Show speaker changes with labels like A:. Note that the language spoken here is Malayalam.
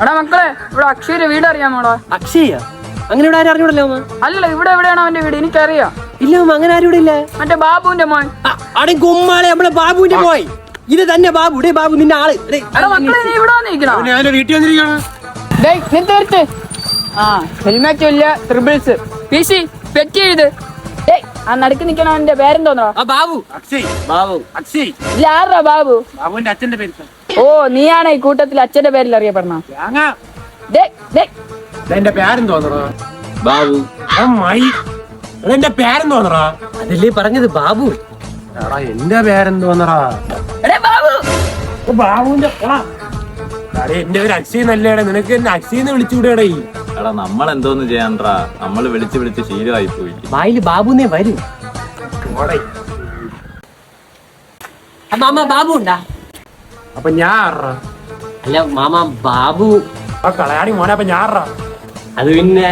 A: എടാ മക്കളെ, ഇവിടെ അക്ഷയുടെ വീട് അറിയാമോടാ?
B: അക്ഷയ? അങ്ങനെ ഇവിടെ ആരും അറിഞ്ഞൂടല്ലോ അമ്മ.
A: അല്ല, ഇവിടെ എവിടെയാണ് അവന്റെ വീട്? എനിക്കറിയാം.
B: ഇല്ല അമ്മ, അങ്ങനെ ആരും ഇവിടെ ഇല്ല.
A: മറ്റേ ബാബുവിന്റെ മോൻ.
B: അവിടെ കുമ്മാളെ നമ്മളെ ബാബുവിന്റെ പോയി. ഇത് തന്നെ ബാബു. ഡേ ബാബു, നിന്റെ ആള്.
A: എടാ മക്കളെ, നീ ഇവിടെ വന്നിരിക്കണോ?
C: വീട്ടിൽ വന്നിരിക്കണം.
A: നീ തീർത്ത്. ആ ഹെൽമെറ്റ് ഇല്ല, ട്രിബിൾസ് പി സി പെറ്റ് ചെയ്ത്. ആ നടുക്ക് നിക്കണവന്റെ പേരെന്തോന്നോ?
B: ബാബു.
C: അക്ഷയ്.
B: ബാബു.
C: അക്ഷയ്.
A: ഇല്ല, ആരാ ബാബു?
C: ബാബുവിന്റെ അച്ഛന്റെ പേര്.
A: ഓ, നീയാണ് ഈ കൂട്ടത്തിൽ അച്ഛന്റെ പേരിൽ അറിയപ്പെടണ.
C: എന്റെ പേരും തോന്നണോ?
B: ബാബു.
C: എന്റെ പേരും തോന്നറാ.
B: അതല്ലേ പറഞ്ഞത്, ബാബു.
C: എടാ എന്റെ പേരും തോന്നറാ. ബാബുവിന്റെ എന്റെ ഒരു അക്ഷയ് നല്ലേടാ. നിനക്ക് എന്നെ അക്ഷയെന്ന് വിളിച്ചുകൂടെടാ.
D: എടാ നമ്മൾ എന്തോന്ന് ചെയ്യാൻട്രാ, നമ്മള് വിളിച്ച് വിളിച്ച് ശീലമായി പോയി.
B: വായില് ബാബുന്നേ വരും. മാമ ബാബു ഉണ്ടാ?
C: അപ്പൊ ഞാൻ
B: അല്ല മാമ, ബാബു
C: കളയാടി മോനെ. അപ്പൊ ഞാൻ
B: അത് പിന്നെ